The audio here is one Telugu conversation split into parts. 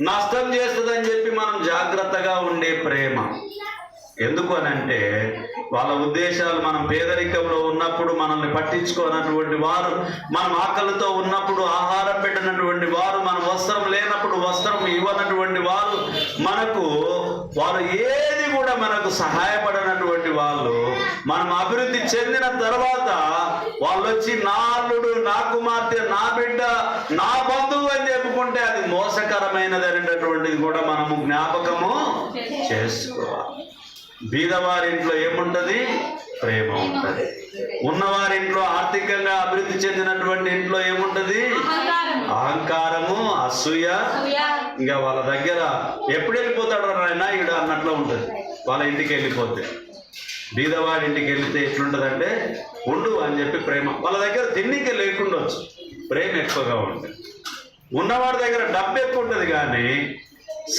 నష్టం చేస్తుందని చెప్పి మనం జాగ్రత్తగా ఉండే ప్రేమ. ఎందుకు అనంటే వాళ్ళ ఉద్దేశాలు, మనం పేదరికంలో ఉన్నప్పుడు మనల్ని పట్టించుకోనటువంటి వారు, మనం ఆకలితో ఉన్నప్పుడు ఆహారం పెట్టినటువంటి వారు, మన వస్త్రం లేనప్పుడు వస్త్రం ఇవ్వనటువంటి వారు, వారు ఏది కూడా మనకు సహాయపడినటువంటి వాళ్ళు, మనం అభివృద్ధి చెందిన తర్వాత వాళ్ళు వచ్చి నా అల్లుడు, నా కుమార్తె, నా బిడ్డ, నా బంధువు అని చెప్పుకుంటే అది మోసకరమైనది అనేటటువంటిది కూడా మనము జ్ఞాపకము చేసుకోవాలి. బీదవారింట్లో ఏముంటది? ప్రేమ ఉంటుంది. ఉన్నవారింట్లో, ఆర్థికంగా అభివృద్ధి చెందినటువంటి ఇంట్లో ఏముంటది? అహంకారము, అసూయ. ఇంకా వాళ్ళ దగ్గర ఎప్పుడు వెళ్ళిపోతాడు నాయన ఈడ అన్నట్లు ఉంటుంది. వాళ్ళ ఇంటికి వెళ్ళిపోతే, బీదవాడి ఇంటికి వెళితే ఎట్లుంటుందంటే ఉండు అని చెప్పి ప్రేమ. వాళ్ళ దగ్గర తిన్నికే లేకుండొచ్చు, ప్రేమ ఎక్కువగా ఉంటుంది. ఉన్నవాడి దగ్గర డబ్బు ఎక్కువ ఉంటుంది కానీ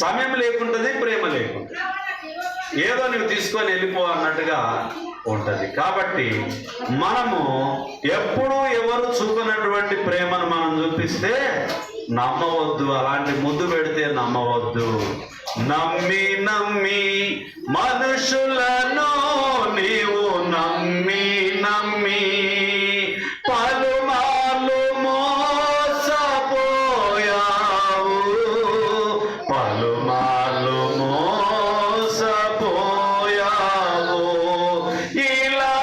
సమయం లేకుంటుంది, ప్రేమ లేకుంటుంది. ఏదో నువ్వు తీసుకొని వెళ్ళిపో అన్నట్టుగా ఉంటుంది. కాబట్టి మనము ఎప్పుడూ ఎవరు చూపనటువంటి ప్రేమను మనం చూపిస్తే నమ్మవద్దు. అలాంటి ముద్దు పెడితే నమ్మవద్దు. నమ్మి నమ్మి మనుషులను నీవు నమ్మి నమ్మి పలుమార్లు మోసపోయావు, పలుమార్లు మోసపోయావు. ఇలా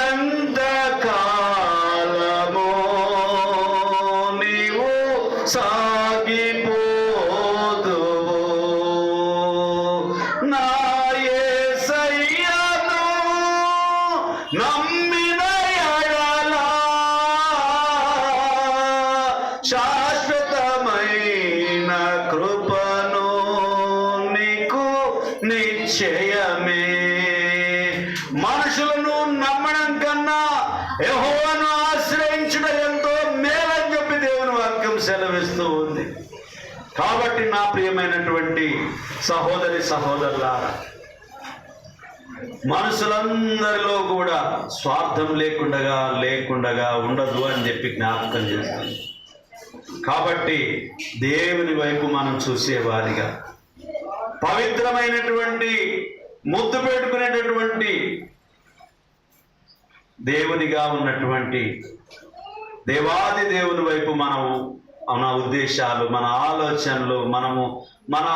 ఎంతకాలమో నీవు సాగిపోదువు. నా యేసయ్యను నమ్మిన ఎడల శాశ్వతమైన కృపను నీకు నిశ్చయమే. మనుషులను నమ్మడం కన్నా యెహోవాను ఆశ్రయించడం ఎంతో మేలని చెప్పి దేవుని వాక్యం సెలవిస్తూ ఉంది. కాబట్టి నా ప్రియమైనటువంటి సహోదరి సహోదరులారా, మనుషులందరిలో కూడా స్వార్థం లేకుండా ఉండదు అని చెప్పి జ్ఞాపకం చేస్తాను. కాబట్టి దేవుని వైపు మనం చూసేవారిగా, పవిత్రమైనటువంటి ముద్దు పెట్టుకునేటటువంటి దేవునిగా ఉన్నటువంటి దేవాది దేవుని వైపు మన ఉద్దేశాలు, మన ఆలోచనలు, మన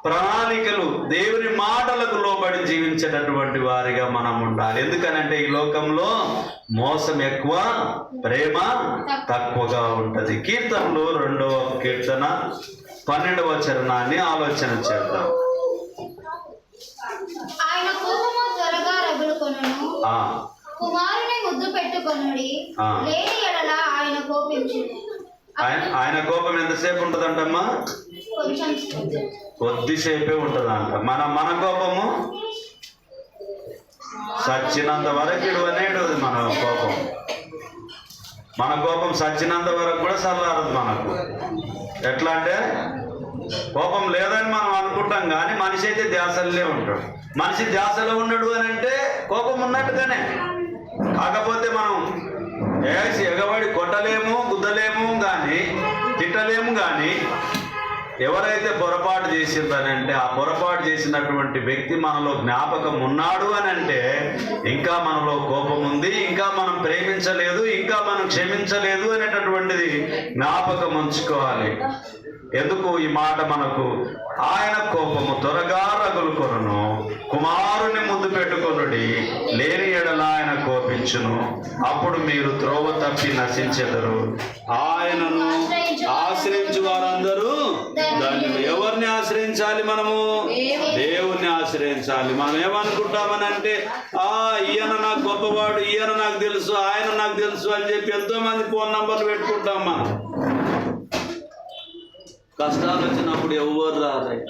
ప్రణాళికలు దేవుని మాటలకు లోబడి జీవించేటటువంటి వారిగా మనం ఉండాలి. ఎందుకనంటే ఈ లోకంలో మోసం ఎక్కువ, ప్రేమ తక్కువగా ఉంటుంది. కీర్తనలు 2వ కీర్తన 12వ చరణాన్ని ఆలోచన చేద్దాం. ఆయన కోపము త్వరగా రగులుకొనును, కుమారుని ముద్దు పెట్టుకొనుడి, లేని ఎడల ఆయన కోపించును. ఆయన కోపం ఎంతసేపు ఉంటుందంటమ్మా? కొద్దిసేపే ఉంటుందంట. మన కోపము సచ్చినంత వరకు అనేడు. మన కోపం సచ్చినంత వరకు కూడా చల్లారదు మనకు. ఎట్లా అంటే కోపం లేదని మనం అనుకుంటాం కానీ మనిషి అయితే ధ్యాసలే ఉంటాడు. మనిషి ధ్యాసలో ఉన్నాడు అని అంటే కోపం ఉన్నట్టుగానే. కాకపోతే మనం ఎగబడి కొట్టలేము, గుద్దలేము కానీ, తిట్టలేము కానీ, ఎవరైతే పొరపాటు చేసిందనంటే ఆ పొరపాటు చేసినటువంటి వ్యక్తి మనలో జ్ఞాపకం ఉన్నాడు అని అంటే ఇంకా మనలో కోపం ఉంది, ఇంకా మనం ప్రేమించలేదు, ఇంకా మనం క్షమించలేదు అనేటటువంటిది జ్ఞాపకం ఉంచుకోవాలి. ఎందుకు ఈ మాట మనకు? ఆయన కోపము త్వరగా రగులుకొనును, కుమారుని ముద్దు పెట్టుకొనుడి, లేని ఎడల ఆయన కోపించును, అప్పుడు మీరు త్రోవ తప్పి నశించెదరు. ఆయనను ఆశ్రయించు వారందరూ ధన్యులు. ఎవరిని ఆశ్రయించాలి? మనము దేవుణ్ణి ఆశ్రయించాలి. మనం ఏమనుకుంటామని అంటే ఈయన నాకు గొప్పవాడు, ఈయన నాకు తెలుసు, ఆయన నాకు తెలుసు అని చెప్పి ఎంతో మంది ఫోన్ నంబర్లు పెట్టుకుంటాం. మనం కష్టాలు వచ్చినప్పుడు ఎవరు రారయ్యా,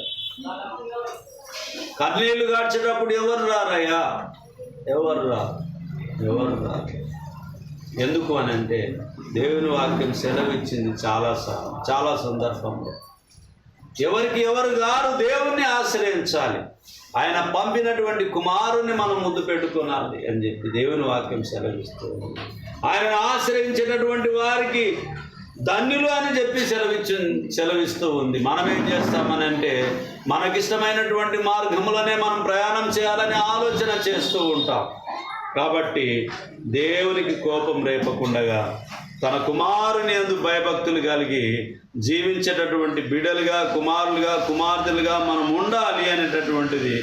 కన్నీళ్లు గాడ్చేటప్పుడు ఎవరు రారయ్యా, ఎవరు రా. ఎందుకు అని అంటే దేవుని వాక్యం సెలవిచ్చింది చాలా సందర్భంలో ఎవరికి ఎవరు గారు దేవుణ్ణి ఆశ్రయించాలి. ఆయన పంపినటువంటి కుమారుని మనం ముద్దు పెట్టుకోనాలి అని చెప్పి దేవుని వాక్యం సెలవిస్తుంది. ఆయనను ఆశ్రయించినటువంటి వారికి ధన్యులు అని చెప్పి సెలవిస్తూ ఉంది. మనం ఏం చేస్తామనంటే మనకిష్టమైనటువంటి మార్గములనే మనం ప్రయాణం చేయాలని ఆలోచన చేస్తూ ఉంటాం. కాబట్టి దేవునికి కోపం రేపకుండగా తన కుమారుని యందు భయభక్తులు కలిగి జీవించేటటువంటి బిడ్డలుగా, కుమారులుగా, కుమార్తెలుగా మనం ఉండాలి అనేటటువంటిది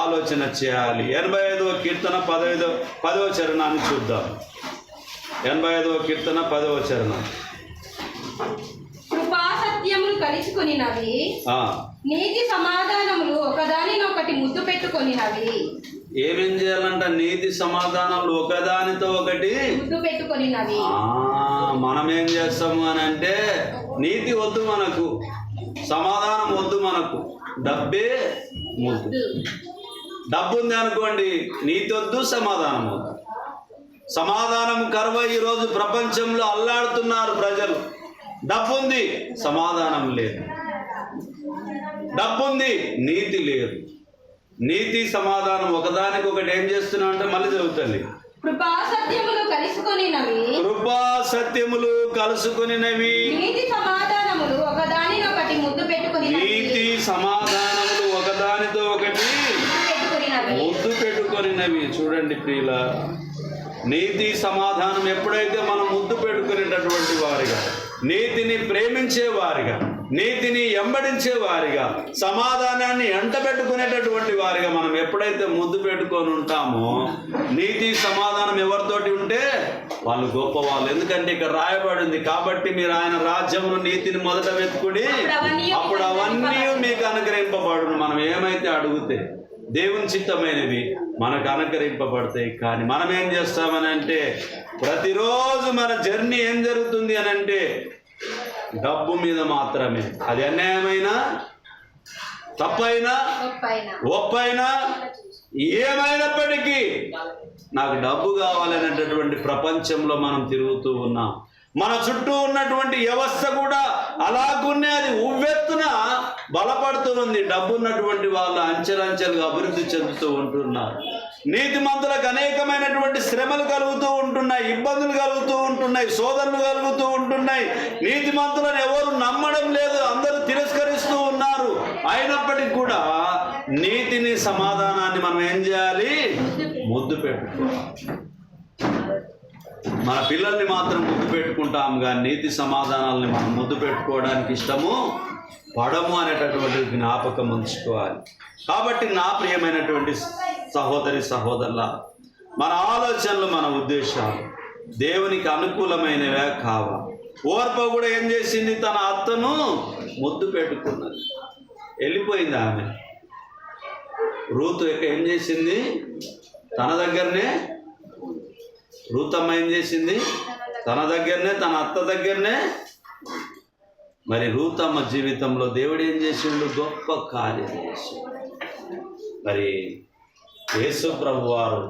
ఆలోచన చేయాలి. 85వ కీర్తన 10వ చరణాన్ని చూద్దాం. 85వ కీర్తన 10వ చరణం. కృపా సత్యములు కలుసుకొనినవి, నీతి సమాధానములు ఒకదానినొకటి ముద్దు పెట్టుకొనినవి. ఏమేం చేయాలంట? నీతి సమాధానాలు ఒకదానితో ఒకటి ముద్దు పెట్టుకొనినవి. మనం ఏం చేస్తాము అని అంటే నీతి వద్దు మనకు, సమాధానం వద్దు మనకు, డబ్బే ముద్దు. డబ్బు ఉంది అనుకోండి, నీతి వద్దు, సమాధానం వద్దు. సమాధానం కరువ ఈరోజు ప్రపంచంలో అల్లాడుతున్నారు ప్రజలు. డబ్బుంది, సమాధానం లేదు. డబ్బుంది, నీతి లేదు. నీతి సమాధానం ఒకదానికొకటి ఏం చేస్తున్నావు అంటే మళ్ళీ చదువుతుంది. కృపా సత్యములు కలుసుకొనినవి, కృపా సత్యములు కలుసుకొనినవి, నీతి సమాధానములు ఒకదానినొకటి ముద్దు పెట్టుకొనినవి. నీతి సమాధానములు ఒకదానితో ఒకటి ముద్దు పెట్టుకొనినవి. చూడండి ప్రియుల, నీతి సమాధానం ఎప్పుడైతే మనం ముద్దు పెట్టుకునేటటువంటి వారిగా, నీతిని ప్రేమించే వారిగా, నీతిని ఎంబడించే వారిగా, సమాధానాన్ని ఎంటబెట్టుకునేటటువంటి వారిగా మనం ఎప్పుడైతే ముద్దు పెట్టుకొని ఉంటామో, నీతి సమాధానం ఎవరితోటి ఉంటే వాళ్ళు గొప్పవాళ్ళు. ఎందుకంటే ఇక్కడ రాయబడింది, కాబట్టి మీరు ఆయన రాజ్యమును నీతిని మొదట వెతుకుడి, అప్పుడు అవన్నీ మీకు అనుగ్రహింపబడును. మనం ఏమైతే అడిగితే దేవుని చిత్తమైనవి మనకు అనుకరింపబడతాయి. కానీ మనం ఏం చేస్తామని అంటే ప్రతిరోజు మన జర్నీ ఏం జరుగుతుంది అని అంటే డబ్బు మీద మాత్రమే. అది అన్యాయమైనా, తప్పైనా, ఒప్పైనా, ఏమైనప్పటికీ నాకు డబ్బు కావాలనేటటువంటి ప్రపంచంలో మనం తిరుగుతూ ఉన్నాం. మన చుట్టూ ఉన్నటువంటి వ్యవస్థ కూడా అలాగునే అది ఉవ్వెత్తున బలపడుతూ ఉంది. డబ్బు ఉన్నటువంటి వాళ్ళు అంచెలంచెలుగా అభివృద్ధి చెందుతూ ఉంటున్నారు. నీతిమంతులకు అనేకమైనటువంటి శ్రమలు కలుగుతూ ఉంటున్నాయి, ఇబ్బందులు కలుగుతూ ఉంటున్నాయి, శోధనలు కలుగుతూ ఉంటున్నాయి. నీతిమంతులను ఎవరు నమ్మడం లేదు, అందరూ తిరస్కరిస్తూ ఉన్నారు. అయినప్పటికీ కూడా నీతిని, సమాధానాన్ని మనం ఏం చేయాలి? ముద్దు పెట్టుకోవాలి. మన పిల్లల్ని మాత్రం ముద్దు పెట్టుకుంటాం కానీ నీతి సమాధానాలని మనం ముద్దు పెట్టుకోవడానికి ఇష్టము పడము అనేటటువంటి జ్ఞాపకం ఉంచుకోవాలి. కాబట్టి నా ప్రియమైనటువంటి సహోదరి సహోదరుల, మన ఆలోచనలు, మన ఉద్దేశాలు దేవునికి అనుకూలమైనవే కావా. ఓర్ప కూడా ఏం చేసింది? తన అత్తను ముద్దు పెట్టుకున్నది. వెళ్ళిపోయింది ఆమె. రూతు ఏం చేసింది? తన దగ్గరనే, రూతమ్మ ఏం చేసింది? తన దగ్గరనే, తన అత్త దగ్గరనే. మరి రూతమ్మ జీవితంలో దేవుడు ఏం చేసిండు? గొప్ప కార్యం చేసిండు. మరి యేసు ప్రభు వారు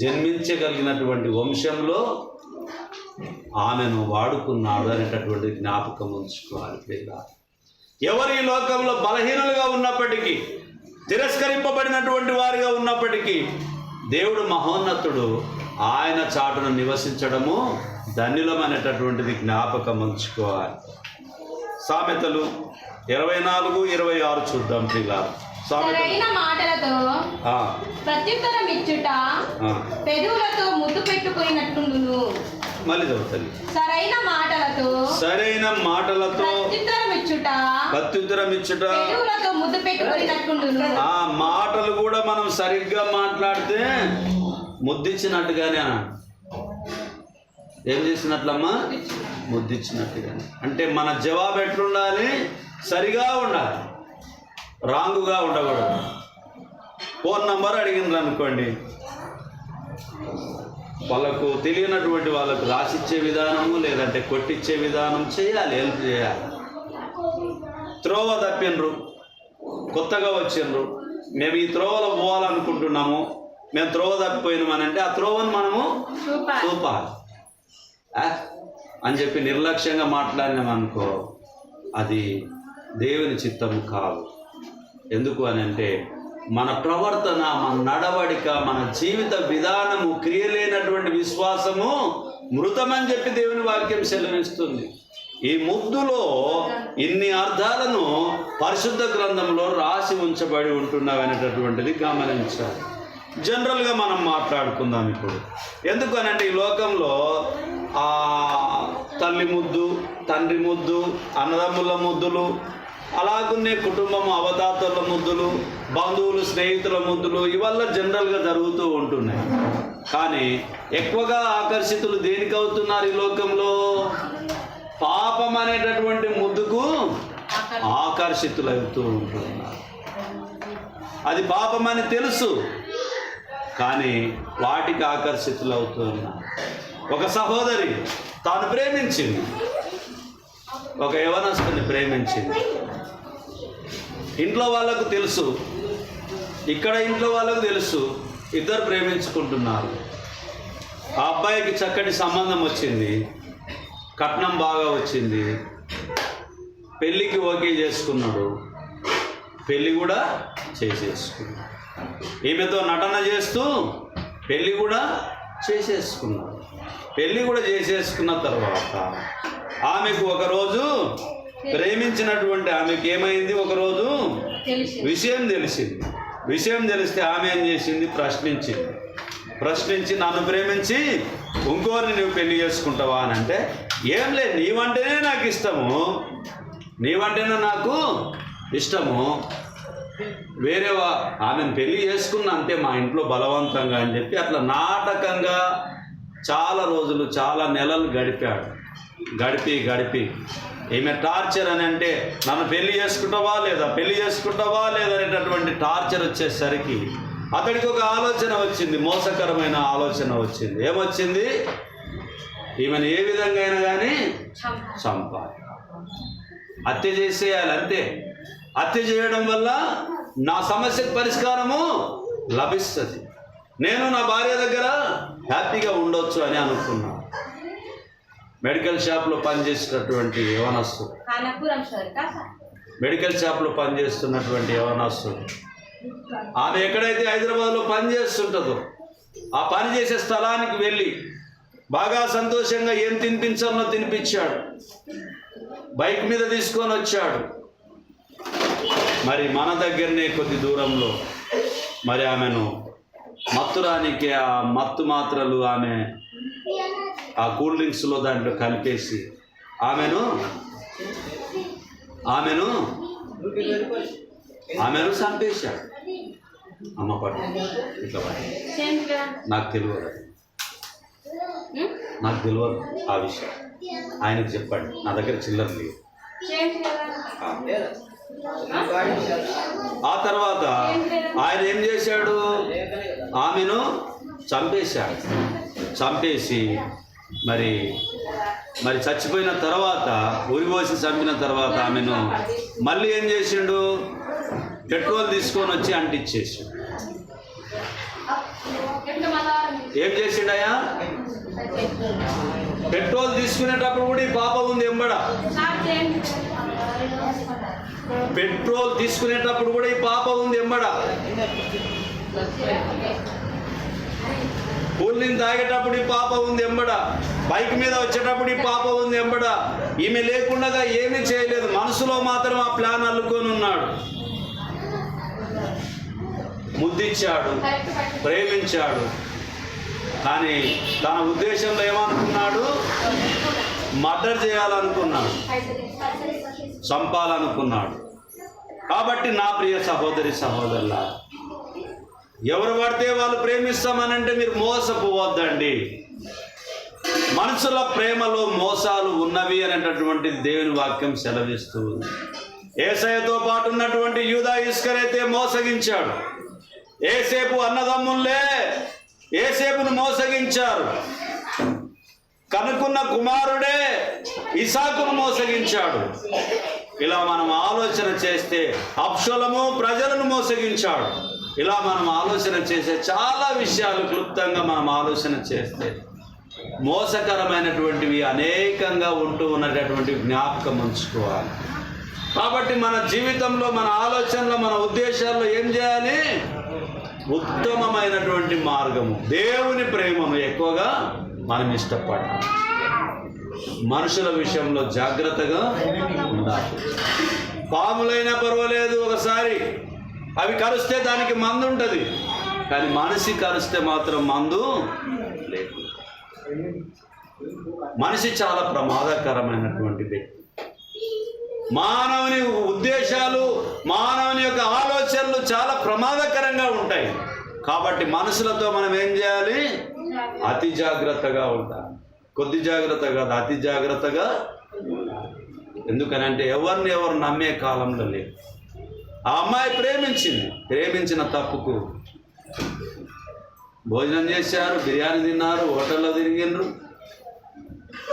జన్మించగలిగినటువంటి వంశంలో ఆమెను వాడుకున్నాడు అనేటటువంటి జ్ఞాపకం ఉంచుకోవాలి. ఎవరు ఈ లోకంలో బలహీనులుగా ఉన్నప్పటికీ, తిరస్కరింపబడినటువంటి వారిగా ఉన్నప్పటికీ దేవుడు మహోన్నతుడు. ఆయన చాటును నివసించడము ధన్యులమైనటువంటిది జ్ఞాపకం ఉంచుకోవాలి. సామెతలు 24:26 చూద్దాం పిల్లలు. సరైన మాటలతో ప్రత్యుత్తరం ఇచ్చుట పెదవులతో ముద్దు పెట్టుకున్నట్టుండును. మళ్ళీ చదువుతుంది. సరైన మాటలతో ప్రత్యుత్తరం ఇచ్చుట పెదవులతో ముద్దు పెట్టుకున్నట్టుండును. ఆ మాటలు కూడా మనం సరిగ్గా మాట్లాడితే ముద్దిచ్చినట్టుగానే అన్నాడు. ఏం చేసినట్లమ్మా? ముద్దిచ్చినట్టుగానే. అంటే మన జవాబు ఎట్లుండాలి? సరిగా ఉండాలి, రాంగుగా ఉండకూడదు. ఫోన్ నంబర్ అడిగినారు అనుకోండి, వాళ్ళకు తెలియనటువంటి వాళ్ళకు రాసిచ్చే విధానము లేదంటే కొట్టించే విధానం చేయాలి, హెల్ప్ చేయాలి. త్రోవ తప్పినరు, కొత్తగా వచ్చిండ్రు, మేము ఈ త్రోవలో పోవాలనుకుంటున్నాము, మేము త్రోవ తప్పిపోయినామనంటే ఆ త్రోవను మనము చూపాలి అని చెప్పి నిర్లక్ష్యంగా మాట్లాడినామనుకో, అది దేవుని చిత్తము కాదు. ఎందుకు అని అంటే మన ప్రవర్తన, మన నడవడిక, మన జీవిత విధానము, క్రియలేనటువంటి విశ్వాసము మృతమని చెప్పి దేవుని వాక్యం సెలవిస్తుంది. ఈ ముద్దులో ఇన్ని అర్థాలను పరిశుద్ధ గ్రంథంలో రాసి ఉంచబడి ఉంటున్నావనేటటువంటిది గమనించాలి. జనరల్గా మనం మాట్లాడుకుందాం ఇప్పుడు. ఎందుకనంటే ఈ లోకంలో తల్లి ముద్దు, తండ్రి ముద్దు, అన్నదమ్ముల ముద్దులు, అలాగునే కుటుంబం అవతాతల ముద్దులు, బంధువులు స్నేహితుల ముద్దులు ఇవల్ల జనరల్గా జరుగుతూ ఉంటున్నాయి. కానీ ఎక్కువగా ఆకర్షితులు దేనికి అవుతున్నారు ఈ లోకంలో? పాపం అనేటటువంటి ముద్దుకు ఆకర్షితులవుతూ ఉంటున్నారు. అది పాపమని తెలుసు, కానీ వాటికి ఆకర్షితులు అవుతూ ఉన్నారు. ఒక సహోదరి తాను ప్రేమించింది, ఒక యవనస్తుని ప్రేమించింది. ఇంట్లో వాళ్ళకు తెలుసు, ఇక్కడ ఇంట్లో వాళ్ళకు తెలుసు, ఇద్దరు ప్రేమించుకుంటున్నారు. ఆ అబ్బాయికి చక్కటి సంబంధం వచ్చింది, కట్నం బాగా వచ్చింది, పెళ్ళికి ఓకే చేసుకున్నాడు, పెళ్ళి కూడా చేసేసుకున్నాడు. ఈమెతో నటన చేస్తూ పెళ్ళి కూడా చేసేసుకున్నాడు. పెళ్ళి కూడా చేసేసుకున్న తర్వాత ఆమెకు ఒకరోజు ప్రేమించినటువంటి ఆమెకి ఏమైంది, ఒకరోజు విషయం తెలిసింది. విషయం తెలిస్తే ఆమె ఏం చేసింది, ప్రశ్నించి నన్ను ప్రేమించి ఇంకోరిని నువ్వు పెళ్లి చేసుకుంటావా అని అంటే, ఏం లేదు, నీవంటేనే నాకు ఇష్టము, నీవంటేనే నాకు ఇష్టము, వేరేవా ఆమెను పెళ్లి చేసుకున్న అంతే మా ఇంట్లో బలవంతంగా అని చెప్పి అట్లా నాటకంగా చాలా రోజులు, చాలా నెలలు గడిపాడు. గడిపి ఈమె టార్చర్ అని అంటే నన్ను పెళ్లి చేసుకుంటావా లేదా అనేటటువంటి టార్చర్ వచ్చేసరికి అతడికి ఒక ఆలోచన వచ్చింది, మోసకరమైన ఆలోచన వచ్చింది. ఏమొచ్చింది? ఈమెను ఏ విధంగా అయినా కానీ చంపాలి, హత్య చేసేయాలి, అంతే. హత్య చేయడం వల్ల నా సమస్యకు పరిష్కారము లభిస్తుంది, నేను నా భార్య దగ్గర హ్యాపీగా ఉండొచ్చు అని అనుకున్నాను. మెడికల్ షాప్లో పనిచేస్తున్నటువంటి యవనస్తుడు, ఆమె ఎక్కడైతే హైదరాబాద్లో పని చేస్తుంటుందో ఆ పని చేసే స్థలానికి వెళ్ళి బాగా సంతోషంగా ఏం తినిపించాలో తినిపించాడు, బైక్ మీద తీసుకొని వచ్చాడు. మరి మన దగ్గరనే కొద్ది దూరంలో మరి ఆమెను మత్తురానికి ఆ మత్తు మాత్రలు ఆమె ఆ కూల్ డ్రింక్స్లో దాంట్లో కలిపేసి ఆమెను చంపేశాడు. అమ్మ పట్టు ఇట్లా నాకు తెలియదు ఆ విషయం, ఆయనకు చెప్పండి, నా దగ్గర చిల్లర లేదు. ఆ తర్వాత ఆయన ఏం చేశాడు, ఆమెను చంపేసి మరి చచ్చిపోయిన తర్వాత, ఉరిపోసి చంపిన తర్వాత ఆమెను మళ్ళీ ఏం చేసిండు, పెట్రోల్ తీసుకొని వచ్చి అంటించేసాడు. ఏం చేసిండయా? పెట్రోల్ తీసుకునేటప్పుడు కూడా ఈ పాప ఉంది ఎంబడ. పెట్రోల్ తీసుకునేటప్పుడు కూడా ఈ పాప ఉంది ఎంబడ. కూల్ డ్రింక్ తాగేటప్పుడు ఈ పాప ఉంది ఎంబడ. బైక్ మీద వచ్చేటప్పుడు ఈ పాప ఉంది ఎంబడ. ఈమె లేకుండా ఏమీ చేయలేదు, మనసులో మాత్రం ఆ ప్లాన్ అల్లుకొని ఉన్నాడు. ముద్దిచ్చాడు, ప్రేమించాడు, కానీ తన ఉద్దేశంలో ఏమనుకున్నాడు, మర్డర్ చేయాలనుకున్నాడు, చంపాలనుకున్నాడు. కాబట్టి నా ప్రియ సహోదరి సహోదరులా, ఎవరు పడితే వాళ్ళు ప్రేమిస్తామనంటే మీరు మోసపోవద్దండి. మనుషుల ప్రేమలో మోసాలు ఉన్నవి అనేటటువంటి దేవుని వాక్యం సెలవిస్తూ ఉంది. యేసయ్యతో పాటు ఉన్నటువంటి యూదా ఇస్కరియతే మోసగించాడు. యేసేపు అన్నదమ్ములే యేసేపును మోసగించారు. కనుకున్న కుమారుడే ఇసాకును మోసగించాడు. ఇలా మనం ఆలోచన చేస్తే అబ్షలోము ప్రజలను మోసగించాడు. ఇలా మనం ఆలోచన చేసే చాలా విషయాలు క్లుప్తంగా మనం ఆలోచన చేస్తే మోసకరమైనటువంటివి అనేకంగా ఉంటూ ఉన్నటువంటి జ్ఞాపకం ఉంచుకోవాలి. కాబట్టి మన జీవితంలో, మన ఆలోచనలో, మన ఉద్దేశాల్లో ఏం చేయాలి? ఉత్తమమైనటువంటి మార్గము, దేవుని ప్రేమను ఎక్కువగా మనం ఇష్టపడాలి. మనుషుల విషయంలో జాగ్రత్తగా ఉండాలి. పాములైనా పర్వాలేదు, ఒకసారి అవి కరిస్తే దానికి మందు ఉంటుంది, కానీ మనిషి కరిస్తే మాత్రం మందు లేదు. మనిషి చాలా ప్రమాదకరమైనటువంటి వ్యక్తి. మానవుని ఉద్దేశాలు, మానవుని యొక్క ఆలోచనలు చాలా ప్రమాదకరంగా ఉంటాయి. కాబట్టి మనుషులతో మనం ఏం చేయాలి? అతి జాగ్రత్తగా ఉండాలి. కొద్ది జాగ్రత్త కాదు, అతి జాగ్రత్తగా. ఎందుకనంటే ఎవరిని ఎవరు నమ్మే కాలంలో లేదు. ఆ అమ్మాయి ప్రేమించిన తప్పుకు భోజనం చేశారు, బిర్యానీ తిన్నారు, హోటల్లో తిరిగినారు,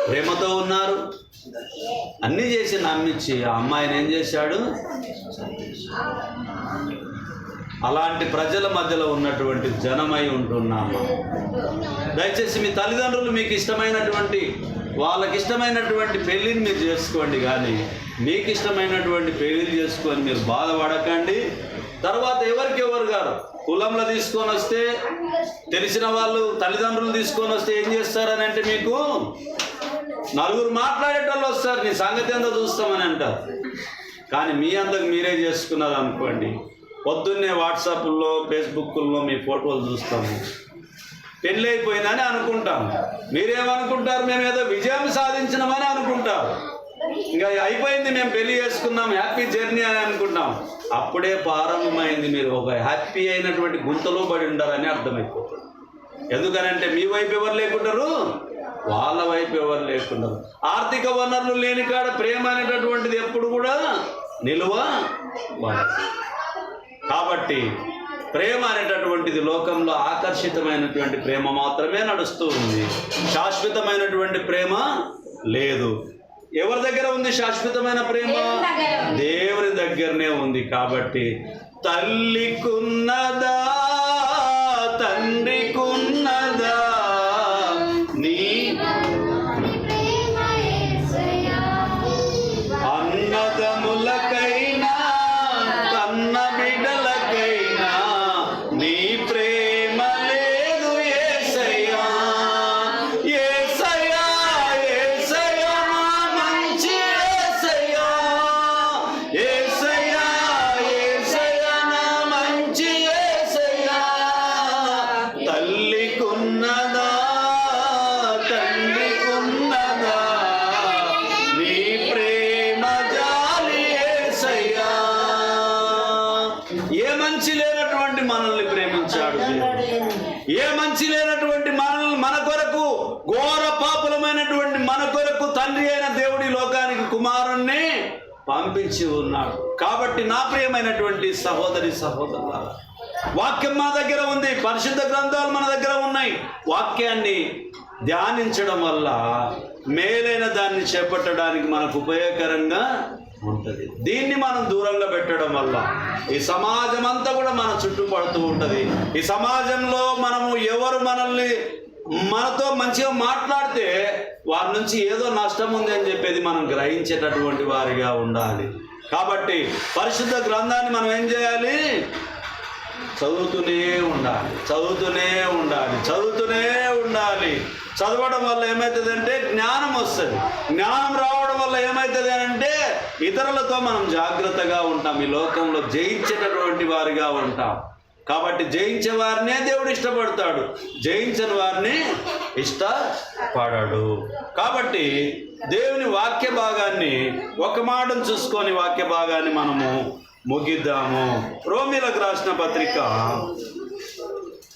ప్రేమతో ఉన్నారు, అన్నీ చేసి నమ్మించి ఆ అమ్మాయిని ఏం చేశాడు? అలాంటి ప్రజల మధ్యలో ఉన్నటువంటి జనమై ఉంటున్నాము. దయచేసి మీ తల్లిదండ్రులు మీకు ఇష్టమైనటువంటి, వాళ్ళకి ఇష్టమైనటువంటి పెళ్ళిని మీరు చేసుకోండి, కానీ మీకు ఇష్టమైనటువంటి పెళ్ళిళ్ళు చేసుకొని మీరు బాధపడకండి. తర్వాత ఎవరికెవరు గారు కులంలో తీసుకొని వస్తే, తెలిసిన వాళ్ళు తల్లిదండ్రులు తీసుకొని వస్తే ఏం చేస్తారని అంటే, మీకు నలుగురు మాట్లాడేటోళ్ళు వస్తారు, నీ సంగతి ఎంతో చూస్తామని అంటారు. కానీ మీ అంతకు మీరే చేసుకున్నారు అనుకోండి, పొద్దున్నే వాట్సాప్లో ఫేస్బుక్లో మీ ఫోటోలు చూస్తాము, పెళ్ళి అయిపోయిందని అనుకుంటాము. మీరేమనుకుంటారు? మేము ఏదో విజయం సాధించినామని అనుకుంటారు. ఇంకా అయిపోయింది, మేము పెళ్లి చేసుకున్నాం, హ్యాపీ జర్నీ అని అనుకుంటాం. అప్పుడే ప్రారంభమైంది. మీరు ఒక హ్యాపీ అయినటువంటి గుంతలో పడి ఉండాలని అర్థమైపోతుంది. ఎందుకనంటే మీ వైపు ఎవరు లేకుంటారు, వాళ్ళ వైపు ఎవరు లేకుంటారు. ఆర్థిక వనరులు లేని కాడ ప్రేమ అనేటటువంటిది ఎప్పుడు కూడా నిలువ. కాబట్టి ప్రేమ అనేటటువంటిది లోకంలో ఆకర్షితమైనటువంటి ప్రేమ మాత్రమే నడుస్తూ ఉంది. శాశ్వతమైనటువంటి ప్రేమ లేదు. ఎవరి దగ్గర ఉంది శాశ్వతమైన ప్రేమ? దేవుని దగ్గరనే ఉంది. కాబట్టి తల్లికున్నదా, తండ్రికున్నదా నీ అన్నదములకైనా కన్న బిడ్డలకైనా నీ ప్రేమ లేదు యేసయ్యా. యేసయ్యా, యేసయ్యా మంచి యేసయ్యా. యేసయ్యా, యేసయ్యా మంచి యేసయ్యా. తల్లికున్నదా, తండ్రికున్నదా నీ ప్రేమ జాలి యేసయ్యా. ఏ మంచి లేనటువంటి మనల్ని ప్రేమించాడు దేవుడు. ఏ మంచి లేనటువంటి మనల్ని, మన కొరకు ఘోర పాపులమైనటువంటి మన కొరకు తండ్రి అయిన దేవుడి లోకానికి కుమారుణ్ణి పంపించి ఉన్నాడు. కాబట్టి నా ప్రియమైనటువంటి సహోదరి సహోదరులారా, వాక్యం మన దగ్గర ఉంది, పరిశుద్ధ గ్రంథాలు మన దగ్గర ఉన్నాయి. వాక్యాన్ని ధ్యానించడం వల్ల మేలైన దాన్ని చేపట్టడానికి మనకు ఉపయోగకరంగా ఉంటుంది. దీన్ని మనం దూరంగా పెట్టడం వల్ల ఈ సమాజం అంతా కూడా మన చుట్టుపడుతూ ఉంటుంది. ఈ సమాజంలో మనము ఎవరు మనతో మంచిగా మాట్లాడితే వారి నుంచి ఏదో నష్టం ఉంది అని చెప్పేది మనం గ్రహించేటటువంటి వారిగా ఉండాలి. కాబట్టి పరిశుద్ధ గ్రంథాన్ని మనం ఏం చేయాలి? చదువుతూనే ఉండాలి, చదువుతూనే ఉండాలి, చదువుతూనే ఉండాలి. చదవడం వల్ల ఏమవుతుందంటే జ్ఞానం వస్తుంది. జ్ఞానం రావడం వల్ల ఏమవుతుంది అంటే ఇతరులతో మనం జాగ్రత్తగా ఉంటాం. ఈ లోకంలో జయించేటటువంటి వారిగా ఉంటాం. కాబట్టి జయించే వారినే దేవుడు ఇష్టపడతాడు, జయించని వారిని ఇష్టపడడు. కాబట్టి దేవుని వాక్య భాగాన్ని ఒక మాటను చూసుకొని వాక్య భాగాన్ని మనము ముగిద్దాము. రోమీలకు రాసిన పత్రిక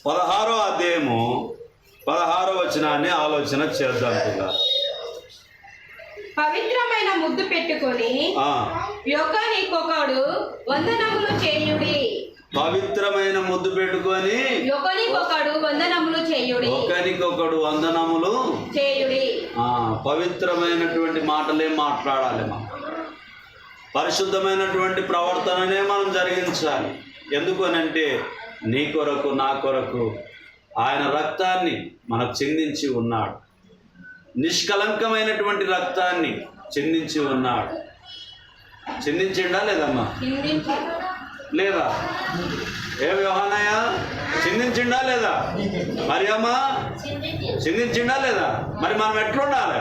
16వ అధ్యాయము 16వ వచనాన్ని ఆలోచన చేద్దాం. పవిత్రమైన ముద్దు పెట్టుకొని ఒకనికొకడు వందనములు చేయుడి. పవిత్రమైన ముద్దు పెట్టుకొని ఒకనికొకడు వందనములు చేయుడి. ఒకనికొకడు వందనములు చేయుడి. పవిత్రమైనటువంటి మాటలే మాట్లాడాలి. మనం పరిశుద్ధమైనటువంటి ప్రవర్తననే మనం జరిగించాలి. ఎందుకు అనంటే నీ కొరకు నా కొరకు ఆయన రక్తాన్ని మనకు చిందించి ఉన్నాడు. నిష్కలంకమైనటువంటి రక్తాన్ని చిందించి ఉన్నాడు. చిందించిండా లేదమ్మా? లేదా? ఏ యోహానయ్య చిందించిండా లేదా? మరి అమ్మా చిందించిండా లేదా? మరి మనం ఎట్లుండాలి?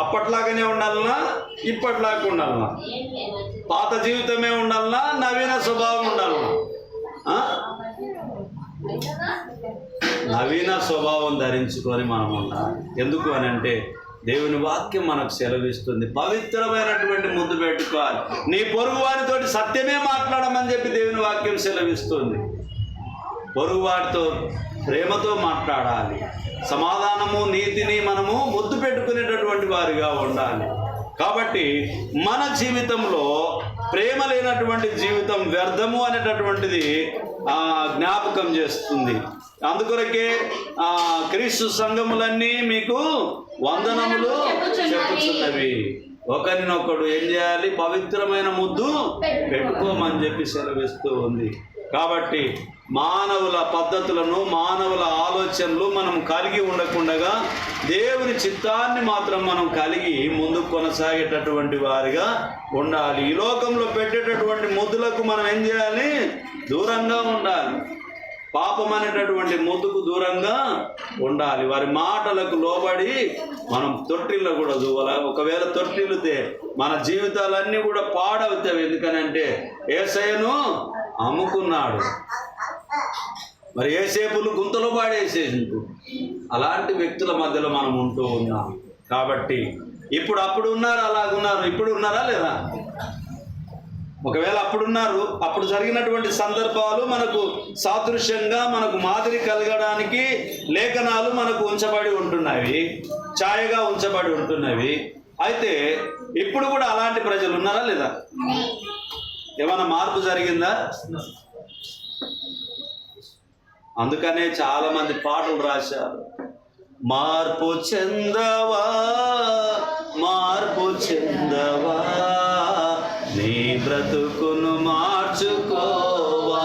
అప్పట్లాగానే ఉండాలనా, ఇప్పట్లాగా ఉండాలనా? పాత జీవితమే ఉండాలనా, నవీన స్వభావం ఉండాలనా? నవీన స్వభావం ధరించుకొని మనం ఉండాలి. ఎందుకు అని అంటే దేవుని వాక్యం మనకు సెలవిస్తుంది, పవిత్రమైనటువంటి ముద్దు పెట్టుకోవాలి. నీ పొరుగు వారితోటి సత్యమే మాట్లాడమని చెప్పి దేవుని వాక్యం సెలవిస్తుంది. పొరుగు వారితో ప్రేమతో మాట్లాడాలి. సమాధానము, నీతిని మనము ముద్దు పెట్టుకునేటటువంటి వారిగా ఉండాలి. కాబట్టి మన జీవితంలో ప్రేమ లేనటువంటి జీవితం వ్యర్థము అనేటటువంటిది జ్ఞాపకం చేస్తుంది. అందుకొరకే క్రీస్తు సంఘములన్నీ మీకు వందనములు చెప్పుచున్నవి. ఒకరినొకడు ఏం చేయాలి? పవిత్రమైన ముద్దు పెట్టుకోమని చెప్పి సెలవిస్తూ ఉంది. కాబట్టి మానవుల పద్ధతులను, మానవుల ఆలోచనలు మనం కలిగి ఉండకుండా దేవుని చిత్తాన్ని మాత్రం మనం కలిగి ముందుకు కొనసాగేటటువంటి వారిగా ఉండాలి. ఈ లోకంలో పెట్టేటటువంటి ముద్దులకు మనం ఏం చేయాలి? దూరంగా ఉండాలి. పాపం అనేటటువంటి ముద్దుకు దూరంగా ఉండాలి. వారి మాటలకు లోబడి మనం తొట్టిల్లకూడదు. ఒకవేళ తొట్టిల్లితే మన జీవితాలన్నీ కూడా పాడవుతాయి. ఎందుకనంటే యేసయ్యను అమ్ముకున్నాడు, మరి ఏసేపులు గుంతలో పాడేసేసిండు. అలాంటి వ్యక్తుల మధ్యలో మనం ఉంటూ ఉన్నాం. కాబట్టి ఇప్పుడు అప్పుడు ఉన్నారు, అలాగున్నారు. ఇప్పుడు ఉన్నారా లేదా? ఒకవేళ అప్పుడున్నారు, అప్పుడు జరిగినటువంటి సందర్భాలు మనకు సాదృశ్యంగా, మనకు మాదిరి కలగడానికి లేఖనాలు మనకు ఉంచబడి ఉంటున్నవి, ఛాయగా ఉంచబడి ఉంటున్నవి. అయితే ఇప్పుడు కూడా అలాంటి ప్రజలు ఉన్నారా లేదా? ఏమైనా మార్పు జరిగిందా? అందుకనే చాలా మంది పాటలు రాశారు. మార్పు చెందవా, మార్పు చెందవా, నీ బ్రతుకును మార్చుకోవా,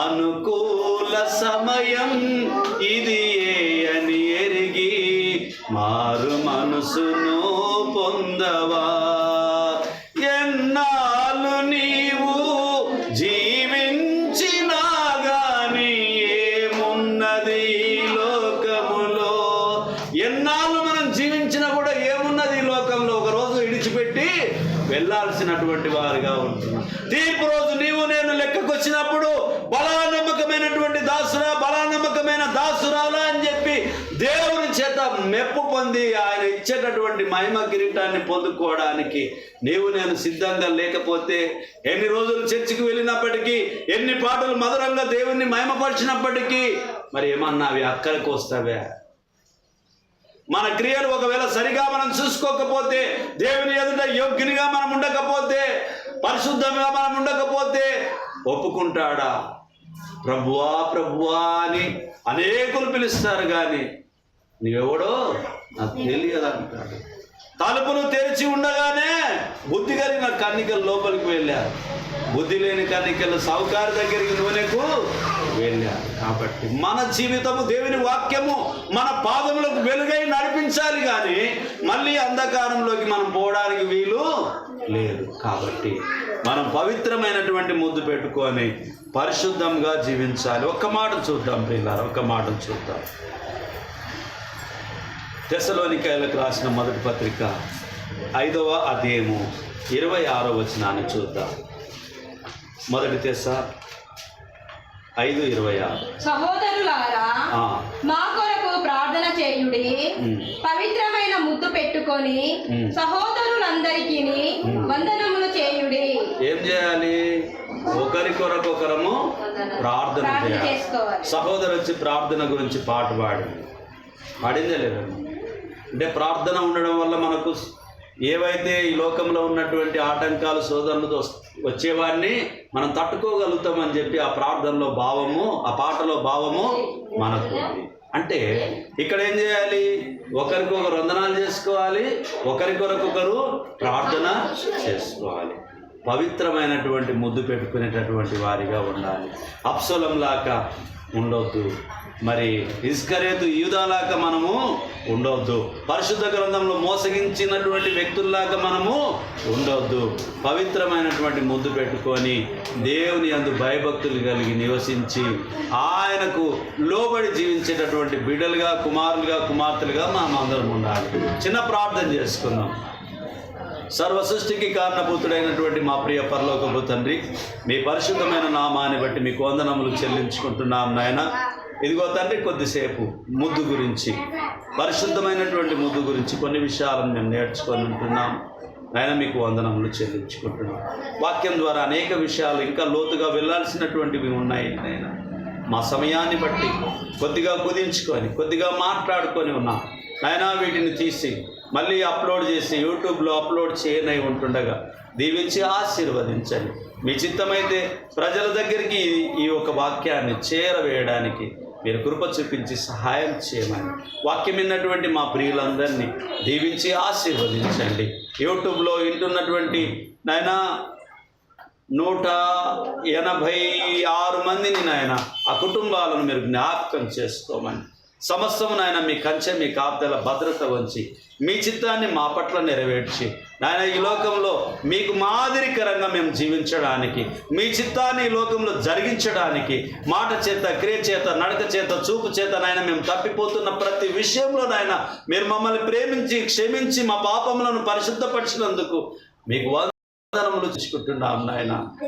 అనుకూల సమయం ఇది అని ఎరిగి మారు మనసును పొందవా. ఎన్నాళ్ళు నీవు జీవించినా గాని ఏమున్నది లోకములో? ఎన్నాళ్ళు మనం జీవించినా కూడా ఏమున్నది ఈ లోకంలో? ఒక రోజు ఇడిచిపెట్టి వెళ్ళాల్సినటువంటి వారుగా ఉంటున్నాం. తీర్పు రోజు నీవు నేను లెక్కకు వచ్చినప్పుడు బలానమ్మకమైనటువంటి దాసురా, బలానమ్మకమైన దాసురాలా అని చెప్పి దేవుని చేత మెప్పు పొంది ఆయన ఇచ్చేటటువంటి మహిమ కిరీటాన్ని పొందుకోవడానికి నీవు నేను సిద్ధంగా లేకపోతే, ఎన్ని రోజులు చర్చికి వెళ్ళినప్పటికీ, ఎన్ని పాటలు మధురంగా దేవుణ్ణి మహిమపరిచినప్పటికీ మరి ఏమన్నా అవి అక్కడికి వస్తావే? మన క్రియలు ఒకవేళ సరిగా మనం చూసుకోకపోతే, దేవుని ఎదుట యోగ్యునిగా మనం ఉండకపోతే, పరిశుద్ధంగా మనం ఉండకపోతే ఒప్పుకుంటాడా? ప్రభువా ప్రభువా అని అనేకులు పిలుస్తారు, కానీ నీవెవడో నాకు తెలియదు అంటాడు. తలుపులు తెరిచి ఉండగానే బుద్ధి కలిగిన కన్నికలు లోపలికి వెళ్ళారు, బుద్ధి లేని కన్నికలు సావుకారు దగ్గరికి నూనెకు వెళ్ళారు. కాబట్టి మన జీవితము, దేవుని వాక్యము మన పాదములకు వెలుగై నడిపించాలి, కానీ మళ్ళీ అంధకారంలోకి మనం పోవడానికి వీలు లేదు. కాబట్టి మనం పవిత్రమైనటువంటి ముద్దు పెట్టుకొని పరిశుద్ధంగా జీవించాలి. ఒక్క మాట చూద్దాం ప్రియులారా, ఒక్క మాట చూద్దాం. తెస్సలోనికైలకు రాసిన మొదటి పత్రిక 5వ అధ్యాయము 26వ వచనాన్ని చూద్దాం. మొదటి తెస్స 5:26. సహోదరులారా, మా కొరకు ప్రార్థన చేయుడి, పవిత్రమైన ముద్దు పెట్టుకొని సహోదరులందరికీ వందనములు చేయుడి. ఏం చేయాలి? ఒకరి కొరకు ఒకరము ప్రార్థన చేసుకోవాలి. సహోదరు వచ్చి ప్రార్థన గురించి పాట పాడిందే లేదండి. అంటే ప్రార్థన ఉండడం వల్ల మనకు ఏవైతే ఈ లోకంలో ఉన్నటువంటి ఆటంకాలు, శోధనలతో వచ్చేవాడిని మనం తట్టుకోగలుగుతామని చెప్పి ఆ ప్రార్థనలో భావము, ఆ పాటలో భావము మనకు ఉంది. అంటే ఇక్కడ ఏం చేయాలి? ఒకరికొకరు వందనాలు చేసుకోవాలి, ఒకరికొరకొకరు ప్రార్థన చేసుకోవాలి. పవిత్రమైనటువంటి ముద్దు పెట్టుకునేటటువంటి వారిగా ఉండాలి. అబ్సలోం లాగా ఉండొద్దు. మరి ఇస్కరేతు యూదాలాగా మనము ఉండొద్దు. పరిశుద్ధ గ్రంథంలో మోసగించినటువంటి వ్యక్తుల్లాగా మనము ఉండొద్దు. పవిత్రమైనటువంటి ముద్దు పెట్టుకొని దేవుని యందు భయభక్తులు కలిగి నివసించి ఆయనకు లోబడి జీవించేటటువంటి బిడ్డలుగా, కుమారులుగా, కుమార్తెలుగా మనం అందరం ఉండాలి. చిన్న ప్రార్థన చేసుకుందాం. సర్వ సృష్టికి కారణభూతుడైనటువంటి మా ప్రియ పరలోకపు తండ్రి, మీ పరిశుద్ధమైన నామాన్ని బట్టి మీకు వందనములు చెల్లించుకుంటున్నాం నాయన. ఇదిగో తండ్రి, కొద్దిసేపు ముద్దు గురించి, పరిశుద్ధమైనటువంటి ముద్దు గురించి కొన్ని విషయాలను మేము నేర్చుకొని ఉంటున్నాం నాయన. మీకు వందనములు చెల్లించుకుంటున్నాం. వాక్యం ద్వారా అనేక విషయాలు ఇంకా లోతుగా వెళ్ళాల్సినటువంటివి ఉన్నాయి నాయన. మా సమయాన్ని బట్టి కొద్దిగా కుదించుకొని, కొద్దిగా మాట్లాడుకొని ఉన్నాం నాయన. వీటిని తీసి మళ్ళీ అప్లోడ్ చేసి యూట్యూబ్లో అప్లోడ్ చేయనై ఉంటుండగా దీవించి ఆశీర్వదించండి. మీ చిత్తమైతే ప్రజల దగ్గరికి ఈ ఒక వాక్యాన్ని చేరవేయడానికి మీరు కృప చూపించి సహాయం చేయమని వాక్యం విన్నటువంటి మా ప్రియులందరినీ దీవించి ఆశీర్వదించండి. యూట్యూబ్లో వింటున్నటువంటి నాయన 186 మందిని నాయన, ఆ కుటుంబాలను మీరు జ్ఞాపకం చేసుకోమని, సమస్తము నాయన మీ కంచె, మీ కాపుదల భద్రత వంచి మీ చిత్తాన్ని మా పట్ల నెరవేర్చి నాయన, ఈ లోకంలో మీకు మాదిరికరంగా మేము జీవించడానికి, మీ చిత్తాన్ని ఈ లోకంలో జరిగించడానికి మాట చేత, క్రియ చేత, నడక చేత, చూపు చేత నాయన మేము తప్పిపోతున్న ప్రతి విషయంలో నాయన మీరు మమ్మల్ని ప్రేమించి క్షమించి మా పాపములను పరిశుద్ధపరిచినందుకు మీకు వందనములు తీసుకుంటున్నాం నాయన.